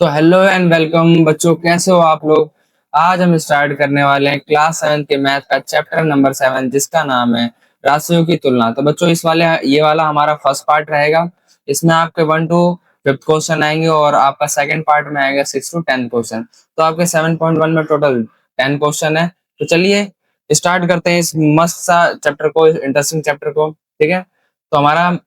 तो hello and welcome बच्चों, कैसे हो आप लोग। आज हम स्टार्ट करने वाले हैं क्लास 7 के मैथ का चैप्टर नंबर 7, जिसका नाम है राशियों की तुलना। तो बच्चों ये वाला हमारा फर्स्ट पार्ट रहेगा। इसमें आपके 1 टू 5th क्वेश्चन आएंगे और आपका सेकंड पार्ट में आएगा 6 टू 10 क्वेश्चन। तो आपके 7.1 में टोटल 10 क्वेश्चन है। तो चलिए स्टार्ट करते हैं इस मस्त सा चैप्टर को, इंटरेस्टिंग चैप्टर को। ठीक है, तो हमारा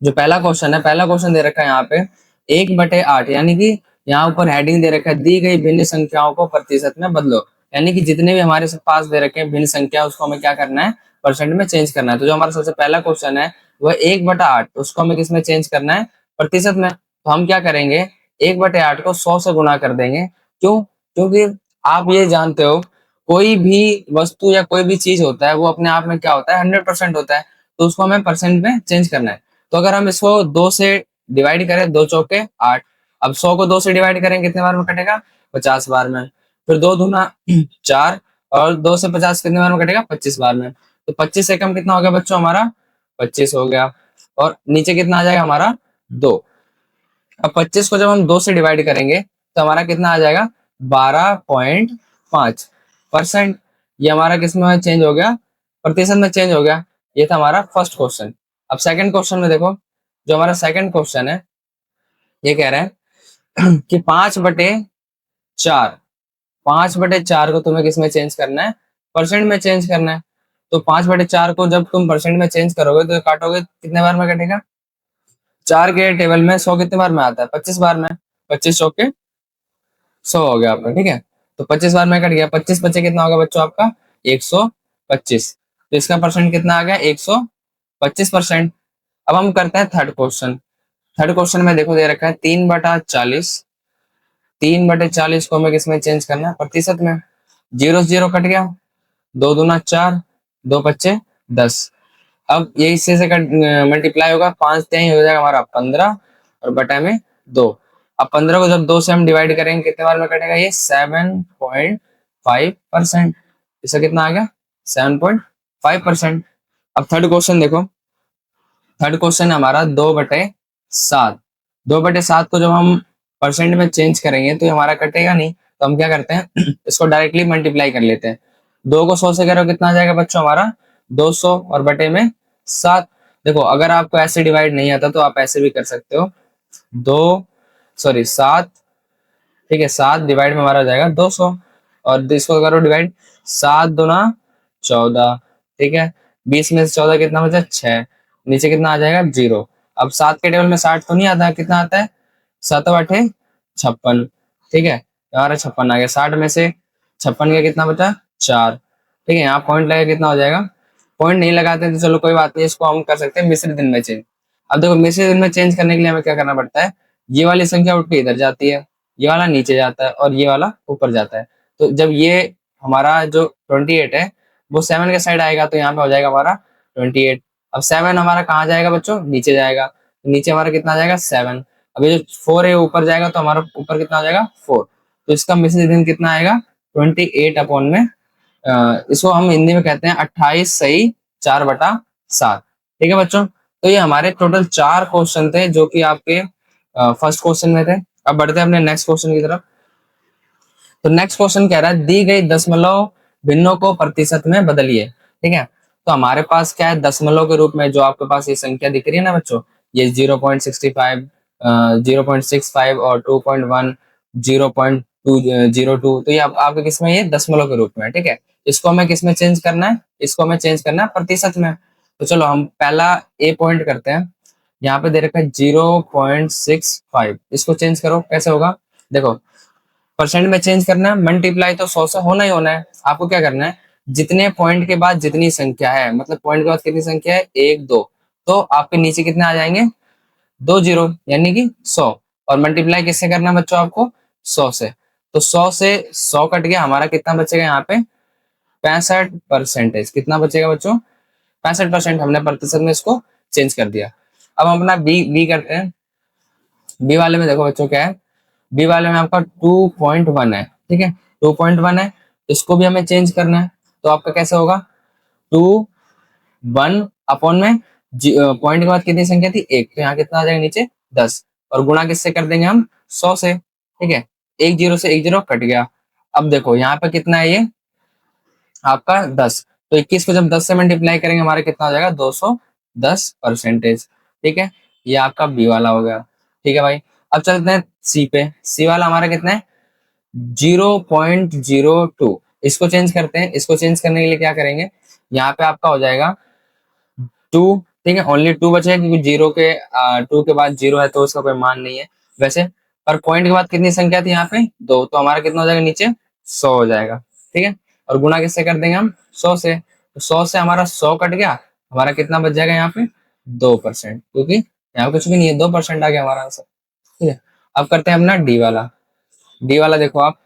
जो पहला क्वेश्चन है, पहला क्वेश्चन दे रखा है यहाँ पे 1/8, यानी कि यहाँ ऊपर हेडिंग दे रखा है दी गई भिन्न संख्याओं को प्रतिशत में बदलो। यानी कि जितने भी हमारे पास दे रखे हैं भिन्न संख्या, उसको हमें क्या करना है, परसेंट में चेंज करना है। तो जो हमारा सबसे पहला क्वेश्चन है वह 1/8, उसको हमें किस में चेंज करना है, प्रतिशत में। तो हम क्या करेंगे, 1/8 को 100 से गुणा कर देंगे। क्यों? क्योंकि आप ये जानते हो कोई भी वस्तु या कोई भी चीज होता है वो अपने आप में क्या होता है, 100% होता है। तो उसको हमें परसेंट में चेंज करना है। तो अगर हम इसको 2 से डिवाइड करें, 2 चौके 8। अब 100 को 2 से डिवाइड करेंगे कितने बार में कटेगा, 50 बार में। फिर 2 दूना 4, और 2 से 50 कितने बार में कटेगा, 25 बार में। तो 25 से कम कितना हो गया बच्चों, हमारा 25 हो गया। और नीचे कितना आ जाएगा हमारा, 2। अब 25 को जब हम 2 से डिवाइड करेंगे तो हमारा कितना आ जाएगा, 12.5%। ये हमारा किसमें चेंज हो गया, प्रतिशत में चेंज हो गया। ये था हमारा फर्स्ट क्वेश्चन। अब सेकंड क्वेश्चन में देखो, जो हमारा सेकंड क्वेश्चन है ये कह रहा है कि 5/4, 5/4 को तुम्हें किसमें चेंज करना है, परसेंट में चेंज करना है। तो 5/4 को जब तुम परसेंट में चेंज करोगे तो काटोगे कितने बार में कटेगा, 4 के टेबल में 100 कितने बार में आता है, 25 बार में। 25 चौके 100 हो गया आपका। ठीक है, तो 25 बार में कट गया, 25 बचे कितना होगा बच्चों आपका, 125। तो इसका परसेंट कितना आ गया, 125%। अब हम करते हैं थर्ड क्वेश्चन। थर्ड क्वेश्चन में देखो दे रखा है 3/40, 3/40 को हमें किसमें चेंज करना है, प्रतिशत में। जीरो से जीरो कट गया, 2 दूना 4, 2 पच्चे 10। अब ये इससे से मल्टीप्लाई होगा, 5 तिहाई हो जाएगा हमारा 15, और बटा में 2। अब 15 को जब 2 से हम डिवाइड करेंगे कितने बार में कटेगा, ये 7.5%। इसका कितना आ गया, 7.5%। अब थर्ड क्वेश्चन देखो, थर्ड क्वेश्चन है हमारा 2/7। 2/7 को जब हम परसेंट में चेंज करेंगे तो ये हमारा कटेगा नहीं। तो हम क्या करते हैं इसको डायरेक्टली मल्टीप्लाई कर लेते हैं। 2 को 100 से करो कितना आ जाएगा बच्चों हमारा, 200, और बटे में 7। देखो अगर आपको ऐसे डिवाइड नहीं आता तो आप ऐसे भी कर सकते हो, 7, ठीक है, 7 डिवाइड में हमारा हो जाएगा 200, और इसको करो डिवाइड, 7 दूना 14। ठीक है, 20 में से 14 कितना बचा, 6। नीचे कितना आ जाएगा, 0। अब 7 के टेबल में 60 तो नहीं आता, कितना आता है, 7 × 8 = 56। ठीक है, हमारा 56 आ गया। 60 में से 56 का कितना बचा, 4। ठीक है, यहाँ पॉइंट लगा कितना हो जाएगा, पॉइंट नहीं लगाते तो चलो कोई बात नहीं, इसको हम कर सकते हैं मिश्र दिन में चेंज। अब देखो मिश्र दिन में चेंज करने के लिए हमें क्या करना पड़ता है, ये वाली संख्या उठ के इधर जाती है, ये वाला नीचे जाता है, और ये वाला ऊपर जाता है। तो जब ये हमारा जो 28 है वो 7 के साइड आएगा तो यहाँ पे हो जाएगा हमारा 28। अब 7 हमारा कहाँ जाएगा बच्चों, नीचे जाएगा। तो नीचे हमारा कितना आ जाएगा, 7। अब ये जो 4 है ऊपर जाएगा तो हमारा ऊपर कितना आ जाएगा, 4। तो इसका मिश्र दिन कितना आएगा, 28 अपॉन में इसको हम हिंदी में कहते हैं 28 सही 4/7। ठीक है बच्चों, तो ये हमारे टोटल 4 क्वेश्चन थे जो कि आपके फर्स्ट क्वेश्चन में थे। अब बढ़ते हैं अपने नेक्स्ट क्वेश्चन की तरफ। तो नेक्स्ट क्वेश्चन कह रहा है दी गई दशमलव भिन्नों को प्रतिशत में बदलिए। ठीक है, तो हमारे पास क्या है, दशमलव के रूप में जो आपके पास ये संख्या दिख रही है ना बच्चों, ये 0.65, 0.65 और 2.1, 0.202। तो ये आपके किस में, ये दशमलव के रूप में। ठीक है, इसको हमें किस में चेंज करना है, इसको हमें चेंज करना है प्रतिशत में। तो चलो हम पहला ए पॉइंट करते हैं। यहाँ पे दे रखा है 0.65, इसको चेंज करो, कैसे होगा, देखो परसेंट में चेंज करना है, मल्टीप्लाई तो 100 से होना ही होना है। आपको क्या करना है, जितने पॉइंट के बाद जितनी संख्या है, मतलब पॉइंट के बाद कितनी संख्या है, 1 2, तो आपके नीचे कितने आ जाएंगे, 2 जीरो, यानी कि 100। और मल्टीप्लाई किससे करना है बच्चों आपको, 100 से। तो 100 से 100 कट गया, हमारा कितना बचेगा यहाँ पे, 65%। कितना बचेगा बच्चों, 65%। हमने प्रतिशत में इसको चेंज कर दिया। अब हम अपना बी बी करते हैं। बी वाले में देखो बच्चों क्या है, बी वाले में आपका 2.1 है। ठीक है, 2.1 है, इसको भी हमें चेंज करना है। तो आपका कैसे होगा, 2 1 अपॉन में पॉइंट के बाद कितनी संख्या थी, 1, तो यहाँ कितना आ जाएगा नीचे, 10, और गुणा किससे कर देंगे हम, 100 से। ठीक है, एक जीरो से एक जीरो कट गया। अब देखो यहाँ पे कितना है ये आपका 10, तो 21 को जब 10 से मल्टीप्लाई करेंगे हमारा कितना हो जाएगा 210%। ठीक है, ये आपका बी वाला हो गया। ठीक है भाई, अब चलते हैं सी पे। सी वाला हमारा कितना है 0.02। इसको चेंज करते हैं, इसको चेंज करने के लिए क्या करेंगे, यहाँ पे आपका हो जाएगा 2। ठीक है, ओनली 2 बचेगा क्योंकि जीरो के 2 के बाद जीरो है तो उसका कोई मान नहीं है वैसे। पर पॉइंट के बाद कितनी संख्या थी यहाँ पे 2, तो हमारा कितना हो जाएगा नीचे 100 हो जाएगा। ठीक है, और गुणा किससे कर देंगे हम 100 से, तो 100 से हमारा 100 कट गया, हमारा कितना बच जाएगा यहाँ पे 2%, क्योंकि यहाँ कुछ भी नहीं है 2% आ गया हमारा आंसर। ठीक है, अब करते हैं अपना डी वाला। डी वाला देखो आप,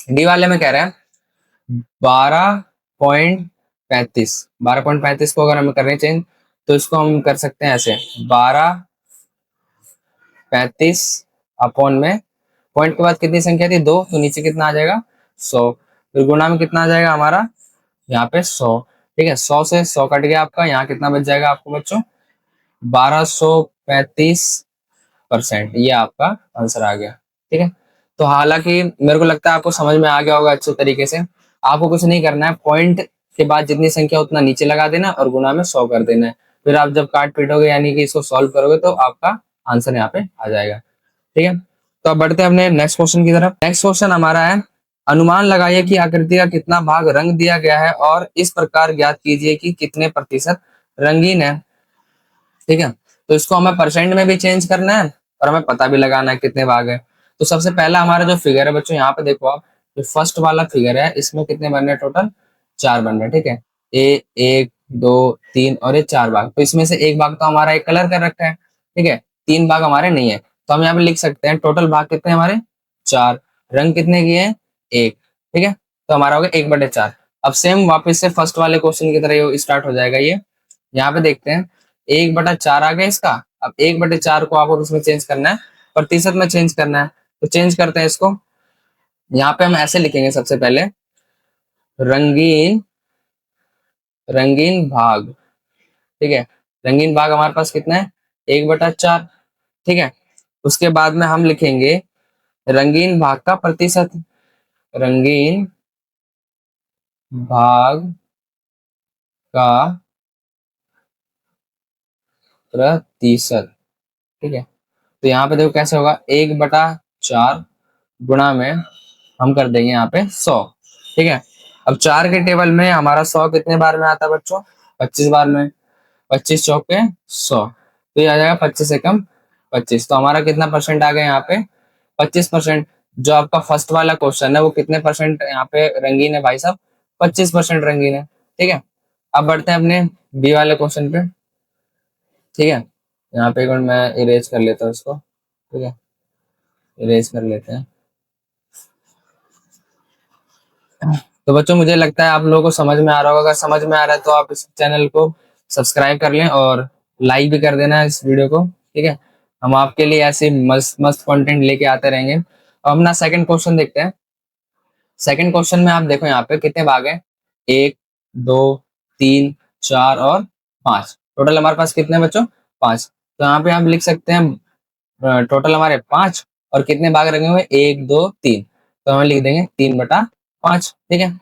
डी वाले में कह रहे हैं 12.35। 12.35 को अगर हमें करें चेंज तो इसको हम कर सकते हैं ऐसे 12.35 अपॉन में पॉइंट के बाद कितनी संख्या थी 2, तो नीचे कितना आ जाएगा 100, फिर गुणा में कितना आ जाएगा हमारा यहाँ पे 100। ठीक है, 100 से 100 कट गया आपका, यहाँ कितना बच जाएगा आपको बच्चों 1235%। ये आपका आंसर आ गया। ठीक है, तो हालांकि मेरे को लगता है आपको समझ में आ गया होगा अच्छे तरीके से। आपको कुछ नहीं करना है, पॉइंट के बाद जितनी संख्या उतना नीचे लगा देना और गुणा में 100 कर देना है। फिर आप जब काट पीटोगे यानी कि इसको सॉल्व करोगे तो आपका आंसर यहाँ पे आ जाएगा। ठीक है, तो अब बढ़ते हैं अपने नेक्स्ट क्वेश्चन की तरफ। नेक्स्ट क्वेश्चन हमारा है अनुमान लगाइए कि आकृति का कितना भाग रंग दिया गया है और इस प्रकार ज्ञात कीजिए कि कितने प्रतिशत रंगीन है। ठीक है, तो इसको हमें परसेंट में भी चेंज करना है और हमें पता भी लगाना है कितने भाग है। तो सबसे पहला हमारा जो फिगर है बच्चों यहाँ पे देखो आप, जो फर्स्ट वाला फिगर है इसमें कितने बन रहे हैं टोटल 4 बन रहे हैं। ठीक है, ए 1 2 3 और ये 4 भाग, तो इसमें से एक भाग तो हमारा एक कलर कर रखा है। ठीक है, 3 भाग हमारे नहीं है, तो हम यहाँ पे लिख सकते हैं टोटल भाग कितने हमारे 4, रंग कितने किए हैं 1। ठीक है, तो हमारा हो गया 1/4। अब सेम वापस से फर्स्ट वाले क्वेश्चन की तरह स्टार्ट हो जाएगा ये। यहाँ पे देखते हैं 1/4 आ गया इसका। अब 1/4 को आपको इसमें चेंज करना है, प्रतिशत में चेंज करना है, तो चेंज करते हैं इसको। यहाँ पे हम ऐसे लिखेंगे सबसे पहले रंगीन रंगीन भाग। ठीक है, रंगीन भाग हमारे पास कितना है 1/4। ठीक है, उसके बाद में हम लिखेंगे रंगीन भाग का प्रतिशत, रंगीन भाग का प्रतिशत। ठीक है, तो यहाँ पे देखो कैसे होगा 1/4 गुणा में हम कर देंगे यहाँ पे 100। ठीक है, अब 4 के टेबल में हमारा 100 कितने बार में आता है बच्चों 25 बार में, 25 चौक पे 100, तो ये आ जाएगा 25 एकम 25। तो हमारा कितना परसेंट आ गया यहाँ पे 25%। जो आपका फर्स्ट वाला क्वेश्चन है वो कितने परसेंट यहाँ पे रंगीन है भाई साहब 25% रंगीन है। ठीक है, अब बढ़ते हैं अपने बी वाले क्वेश्चन पे। ठीक है, यहाँ पे एक मिनट मैं इरेज कर लेता हूँ इसको। ठीक है, इरेज कर लेते हैं। तो बच्चों मुझे लगता है आप लोगों को समझ में आ रहा होगा, अगर समझ में आ रहा है तो आप इस चैनल को सब्सक्राइब कर लें और लाइक भी कर देना इस वीडियो को। ठीक है, हम आपके लिए ऐसे मस्त मस्त कंटेंट लेके आते रहेंगे। अब अपना सेकंड क्वेश्चन देखते हैं। सेकंड क्वेश्चन में आप देखो यहाँ पे कितने भाग है 1 2 3 4 और 5, टोटल हमारे पास कितने बच्चों 5। तो यहाँ पे आप लिख सकते हैं टोटल हमारे 5 और कितने भाग रखे हुए 1 2 3, तो हम लिख देंगे 3/5। ठीक है,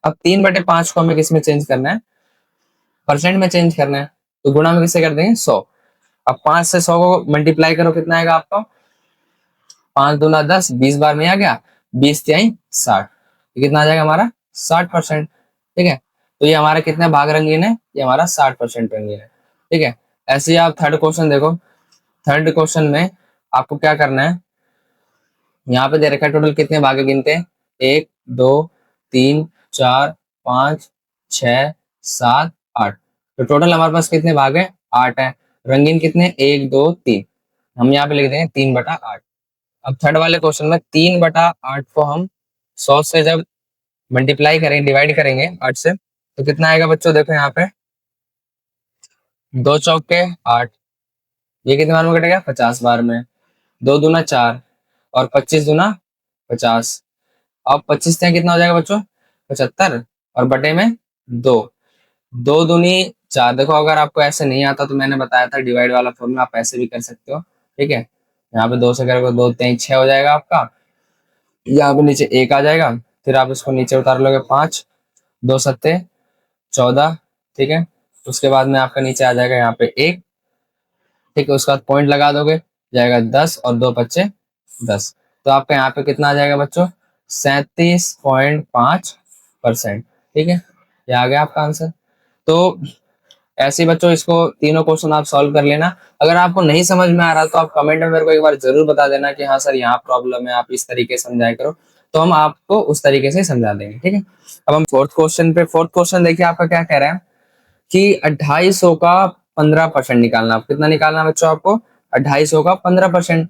अब 3/5 को हमें किस में चेंज करना है परसेंट में चेंज करना है, तो गुणा में किससे कर देंगे 100। अब 5 से 100 को मल्टीप्लाई करो कितना आएगा आपका 5 दूना 10, 20 बार में आ गया 20 तिहाई 60, कितना आ जाएगा हमारा 60%। ठीक है, तो ये हमारा कितने भाग रंगीन है ये हमारा 60% रंगीन है। ठीक है, ऐसे ही आप थर्ड क्वेश्चन देखो। थर्ड क्वेश्चन में आपको क्या करना है, यहाँ पे दे रखा है टोटल कितने भाग गिनते हैं 1 2 3 4 5 6 7 8, तो टोटल हमारे पास कितने भाग है 8 है। रंगीन कितने 1 2 3, हम यहाँ पे लिख देंगे 3/8। अब थर्ड वाले क्वेश्चन में 3/8 को हम 100 से जब मल्टीप्लाई करेंगे डिवाइड करेंगे 8 से, तो कितना आएगा बच्चों देखो यहाँ पे 2 चौक के 8, ये कितने बार में कटेगा 50 बार में, 2 दूना 4 और 25 दूना 50। अब 25 से कितना हो जाएगा बच्चों 75 और बटे में 2, 2 दूनी 4। देखो अगर आपको ऐसे नहीं आता तो मैंने बताया था डिवाइड वाला फॉर्मूला आप ऐसे भी कर सकते हो। ठीक है, यहाँ पे 2 से करोगे 2 3 6 हो जाएगा आपका। यहाँ पे नीचे 1 आ जाएगा, फिर आप इसको नीचे उतार लोगे 5, 2 सत्ते 14, ठीक है। उसके बाद में आपका नीचे आ जाएगा यहाँ पे 1, ठीक है। उसके बाद पॉइंट लगा दोगे, जाएगा 10 और 2 बच्चे 10। तो आपका यहाँ पे कितना आ जाएगा बच्चों, 37.5%, ठीक है। ये आ गया आपका आंसर। तो ऐसे ही बच्चों इसको तीनों क्वेश्चन आप सॉल्व कर लेना। अगर आपको नहीं समझ में आ रहा तो आप कमेंट में मेरे को एक बार जरूर बता देना कि हाँ सर यहाँ प्रॉब्लम है, आप इस तरीके से समझाया करो, तो हम आपको उस तरीके से समझा देंगे, ठीक है। अब हम फोर्थ क्वेश्चन पे, फोर्थ क्वेश्चन देखिए आपका क्या कह रहा है कि 250 का 15% निकालना। आप कितना निकालना है बच्चों, आपको 250 का 15%।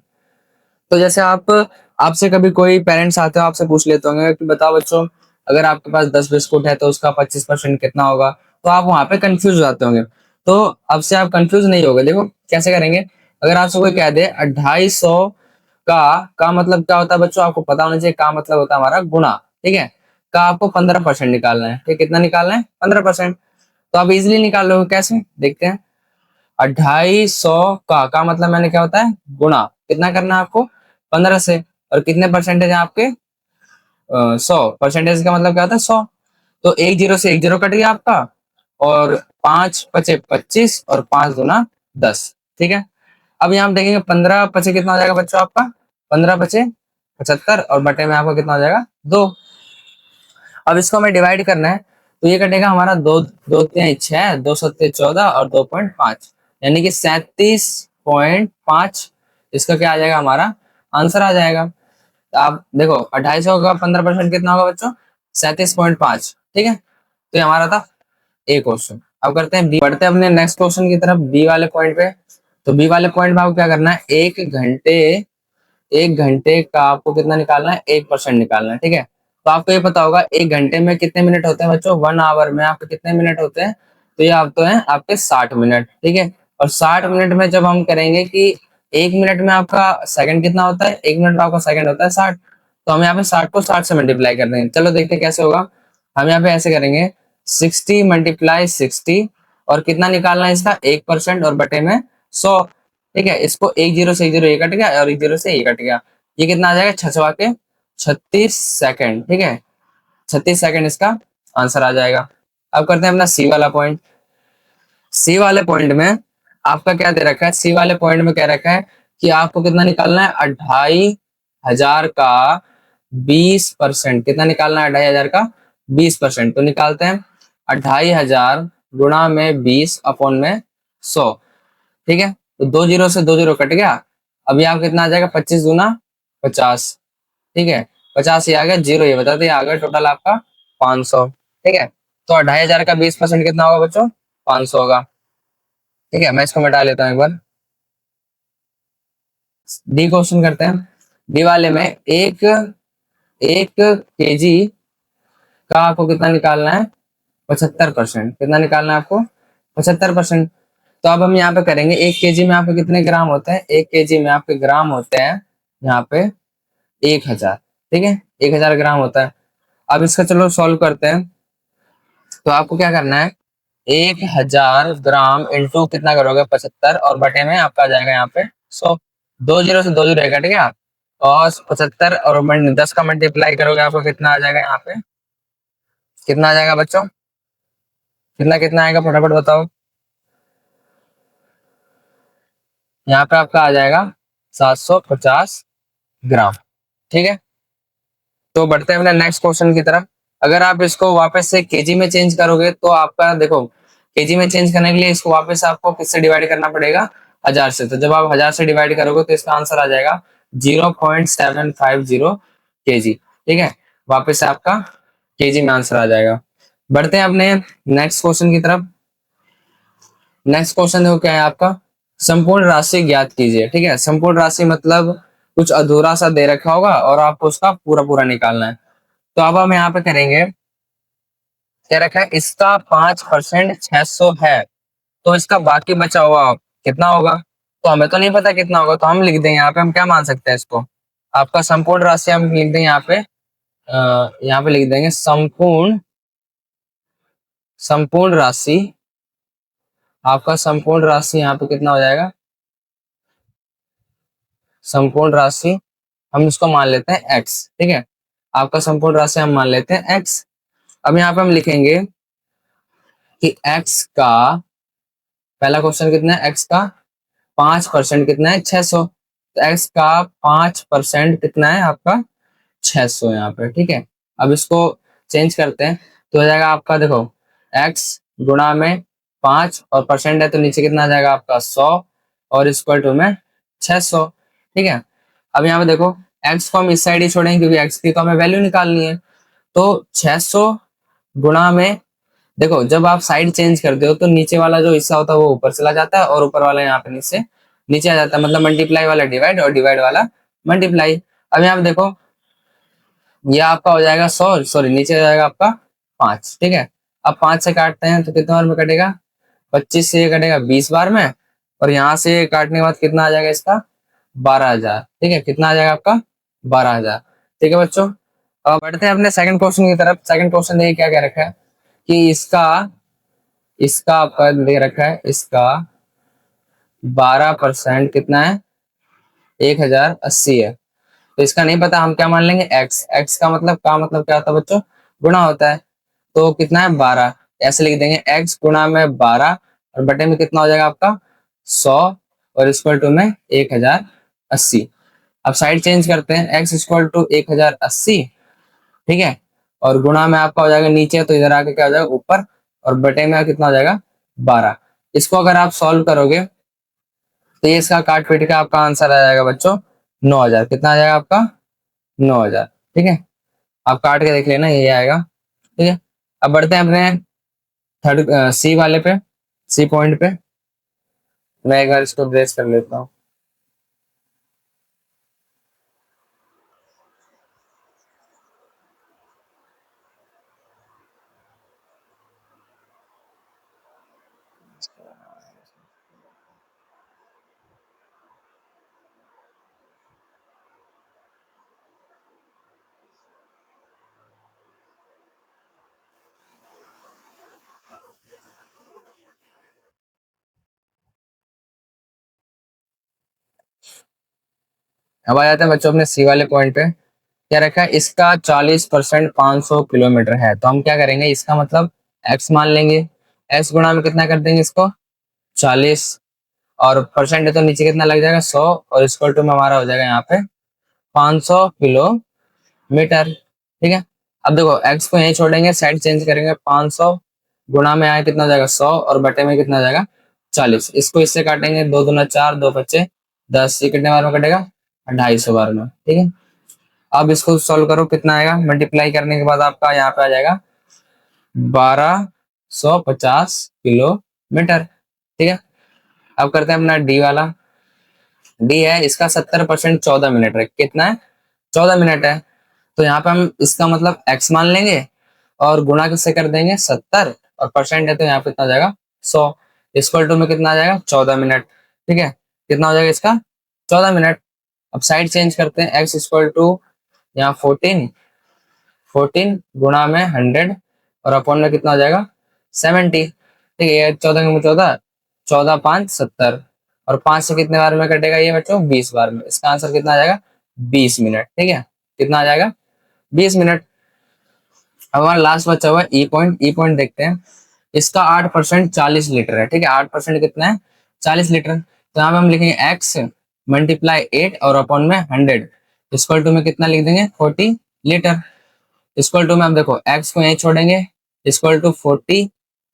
तो जैसे आप, आपसे कभी कोई पेरेंट्स आते हो, आपसे पूछ लेते होंगे कि बताओ बच्चों, अगर आपके पास 10 बिस्कुट है तो उसका 25% कितना होगा। तो आप वहां पे कंफ्यूज हो जाते होंगे। तो अब से आप कंफ्यूज नहीं होगे। देखो कैसे करेंगे, अगर आपसे कोई कह दे 250 का मतलब क्या होता है बच्चों, आपको पता होना चाहिए। का मतलब होता है हमारा गुणा, ठीक है। का आपको 15% निकालना है, ठीक। कितना निकालना है, 15%। तो आप इजिली निकाल लोगे, कैसे देखते हैं। 250 का मतलब मैंने क्या होता है, गुणा कितना करना है आपको, 15 से। और कितने परसेंटेज है आपके, 100%। का मतलब क्या होता है, 100। तो एक जीरो से एक जीरो कट गया आपका, और 5 पचे 25 और 5 दूना 10, ठीक है। अब यहाँ हम देखेंगे 15 पचे कितना हो जाएगा बच्चों आपका, 15 पचे 75, और बटे में आपका कितना हो जाएगा, 2। अब इसको हमें डिवाइड करना है, तो ये कटेगा हमारा 2 2 3 6, 2 सत्ते 14 और 2.5, यानी कि 37.5। इसका क्या आ जाएगा, हमारा आंसर आ जाएगा। तो आप देखो 250 का 15% कितना होगा बच्चों, 37.5, ठीक है। तो ये हमारा था ए क्वेश्चन। अब करते हैं बी, बढ़ते हैं अपने नेक्स्ट क्वेश्चन की तरफ, बी वाले पॉइंट पे। तो बी वाले पॉइंट में आपको क्या करना है, 1 घंटे का आपको कितना निकालना है, 1% निकालना है, ठीक है। तो आपको ये पता होगा 1 घंटे में कितने मिनट होते हैं बच्चों, 1 आवर में आपके कितने मिनट होते हैं। तो ये आप तो है आपके 60 मिनट, ठीक है। और 60 मिनट में जब हम करेंगे कि 1 मिनट में आपका सेकंड कितना होता है, 1 मिनट में आपका सेकंड होता है 60। तो हम यहाँ पे 60 को 60 से मल्टीप्लाई कर देंगे। चलो देखते हैं कैसे होगा। हम यहाँ पे ऐसे करेंगे, 60 मल्टीप्लाई 60, और कितना निकालना है इसका, 1%, और बटे में 100, ठीक है। इसको एक जीरो से एक जीरो ये कट गया, और एक जीरो से ये कट गया। ये कितना आ जाएगा, छछवा के 36 सेकंड, ठीक है। 36 सेकंड इसका आंसर आ जाएगा। अब करते हैं अपना सी वाला पॉइंट। सी वाले पॉइंट में आपका क्या दे रखा है, सी वाले पॉइंट में कह रखा है कि आपको कितना निकालना है, 2500 का 20%। कितना निकालना है, 2500 का 20%। तो निकालते हैं, 2500 गुणा में 20 अपॉन में 100, ठीक है। तो 2 जीरो से 2 जीरो कट गया। अभी आप कितना आ जाएगा, 25 दूना 50, ठीक है। 50 ये आ गया, जीरो ये बता दिया, आ गया टोटल आपका 500, ठीक है। तो 2500 का 20% कितना होगा बच्चों, 500 होगा, ठीक है। मैं इसको मिटा लेता हूँ एक बार। डी क्वेश्चन करते हैं। डी वाले में एक एक केजी का आपको कितना निकालना है, 75%। कितना निकालना है आपको, 75%। तो अब हम यहाँ पे करेंगे, 1 केजी में आपके कितने ग्राम होते हैं, 1 केजी में आपके ग्राम होते हैं यहाँ पे 1000, ठीक है। 1000 ग्राम होता है। अब इसका चलो सॉल्व करते हैं। तो आपको क्या करना है, 1000 ग्राम इंटू कितना करोगे, 75, और बटे में आपका आ जाएगा यहाँ पे 100। 2 जीरो से 2 जीरो कट गया, और 75 और 10 का मल्टीप्लाई करोगे, आपको कितना आ जाएगा यहाँ पे, कितना आ जाएगा बच्चों, कितना कितना आएगा फटाफट बताओ। यहाँ पे आपका आ जाएगा 750 ग्राम, ठीक है। तो बढ़ते हैं अपने नेक्स्ट क्वेश्चन की तरफ। अगर आप इसको वापस से केजी में चेंज करोगे तो आपका देखो, केजी में चेंज करने के लिए इसको वापस आपको किससे डिवाइड करना पड़ेगा, 1000 से। तो जब आप 1000 से डिवाइड करोगे तो इसका आंसर आ जाएगा 0.750 केजी, ठीक है। वापस से आपका केजी में आंसर आ जाएगा। बढ़ते हैं अपने नेक्स्ट क्वेश्चन की तरफ। नेक्स्ट क्वेश्चन देखो क्या है आपका, संपूर्ण राशि ज्ञात कीजिए, ठीक है। संपूर्ण राशि मतलब कुछ अधूरा सा दे रखा होगा और आपको उसका पूरा पूरा निकालना है। तो अब हम यहाँ पे करेंगे, क्या रखा है, इसका 5% 600 है, तो इसका बाकी बचा हुआ कितना होगा। तो हमें तो नहीं पता कितना होगा, तो हम लिख दें यहाँ पे, हम क्या मान सकते हैं इसको, आपका संपूर्ण राशि हम लिख दें यहाँ पे, यहाँ पे लिख देंगे संपूर्ण, संपूर्ण राशि। आपका संपूर्ण राशि यहाँ पे कितना हो जाएगा, संपूर्ण राशि हम इसको मान लेते हैं x, ठीक है। आपका संपूर्ण राशि हम मान लेते हैं x। अब यहाँ पे हम लिखेंगे कि x का पहला क्वेश्चन कितना है, x का 5% कितना है, 600। तो x का 5% कितना है आपका 600 यहाँ पे, ठीक है। अब इसको चेंज करते हैं तो हो जाएगा आपका, देखो x गुणा में 5 और परसेंट है तो नीचे कितना आ जाएगा आपका 100 और इक्वल टू में 600, ठीक है। अब यहाँ पे देखो x को हम इस साइड ही छोड़ेंगे क्योंकि x की तो हमें वैल्यू निकालनी है। तो 600 गुणा में, देखो जब आप साइड चेंज करते हो तो नीचे वाला जो हिस्सा होता है वो ऊपर चला जाता है और ऊपर वाला यहाँ पे नीचे आ जाता है, मतलब मल्टीप्लाई वाला डिवाइड और डिवाइड वाला मल्टीप्लाई। अब यहाँ पे देखो ये आपका हो जाएगा 100, सॉरी नीचे आ जाएगा आपका 5, ठीक है। अब 5 से काटते हैं तो कितने बार में कटेगा, 25 से ये कटेगा 20 बार में, और यहाँ से काटने के बाद कितना आ जाएगा इसका 12,000, ठीक है। कितना आ जाएगा आपका 12,000, ठीक है बच्चों। अब बढ़ते हैं अपने सेकंड क्वेश्चन की तरफ। सेकंड क्वेश्चन देखिए क्या क्या रखा है कि इसका इसका आपका दे रखा है, इसका 12% कितना है 1080 है। तो इसका नहीं पता, हम क्या मान लेंगे x। x का मतलब क्या होता है बच्चों, गुणा होता है। तो कितना है 12, ऐसे लिख देंगे x गुणा में 12 और बटे में कितना हो जाएगा आपका 100 और इक्वल टू में 1080। अब साइड चेंज करते हैं, x इक्वल टू 1080, ठीक है। और गुणा में आपका हो जाएगा नीचे तो इधर आके क्या हो जाएगा ऊपर, और बटे में कितना हो जाएगा 12। इसको अगर आप सॉल्व करोगे तो ये इसका काट पीट का आपका आंसर आ जाएगा बच्चों 9,000। कितना आ जाएगा आपका 9,000, ठीक है। आप काट के देख लेना, ये आएगा, ठीक है। अब बढ़ते हैं अपने थर्ड सी वाले पे, सी पॉइंट पे। मैं एक बार इसको ब्रेस कर लेता हूँ। अब आ जाते हैं बच्चों अपने सी वाले पॉइंट पे। क्या रखा है, इसका 40% 500 किलोमीटर है। तो हम क्या करेंगे, इसका मतलब x मान लेंगे, x गुणा में कितना कर देंगे इसको 40, और परसेंट है तो नीचे कितना लग जाएगा 100 और इक्वल टू में हमारा हो जाएगा यहाँ पे 500 किलोमीटर, ठीक है। अब देखो x को यहीं छोड़ेंगे, साइड चेंज करेंगे, 500 गुणा में आए कितना हो जाएगा 100 और बटे में कितना हो जाएगा 40। इसको इससे काटेंगे, 2 दूना 4, 2 बच्चे 10, ये कितने बार में कटेगा 250 बार में, ठीक है। अब इसको सॉल्व करो, कितना आएगा, मल्टीप्लाई करने के बाद आपका यहाँ पे आ जाएगा 1250 किलोमीटर, ठीक है। अब करते हैं अपना डी वाला। डी है, इसका 70% 14 मिनट है। कितना है 14 मिनट है। तो यहाँ पे हम इसका मतलब x मान लेंगे और गुणा किससे कर देंगे 70, और परसेंट है तो यहाँ पे कितना आ जाएगा 100, इक्वल टू में कितना आ जाएगा 14 मिनट, ठीक है। कितना हो जाएगा इसका 14 मिनट। अब साइड चेंज करते हैं, x इक्वल टू यहाँ 14 गुणा में 100 और अपॉन में कितना हो जाएगा 70, ठीक है। 14 में 14, 14 5 70, और 5 से कितने बार में कटेगा ये बच्चों 20 बार में। इसका आंसर कितना आ जाएगा 20 मिनट, ठीक है। कितना आ जाएगा 20 मिनट। अब हमारा लास्ट बचा हुआ है ई पॉइंट। ई पॉइंट देखते हैं, इसका 8% 40 लीटर है, ठीक है। 8% कितना है 40 लीटर। तो यहाँ पे हम लिखेंगे x मल्टीप्लाई 8 और अपॉन में 100 इक्वल टू में कितना लिख देंगे 40 लीटर। इक्वल टू में हम देखो x को यहीं छोड़ेंगे, इक्वल टू 40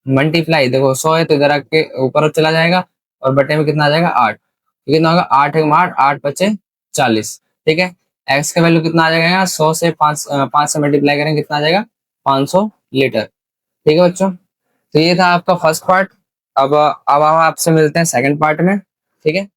मल्टीप्लाई, देखो 100 है तो इधर आके ऊपर चला जाएगा और बटे में कितना आ जाएगा 8। तो कितना होगा 8 एक 8, 8 बचे 40, ठीक है। x का वैल्यू कितना आ जाएगा 100 से 5 से मल्टीप्लाई करेंगे कितना आ जाएगा 500 लीटर, ठीक है बच्चों। तो ये था आपका फर्स्ट पार्ट। अब हम आपसे मिलते हैं सेकंड पार्ट में, ठीक है।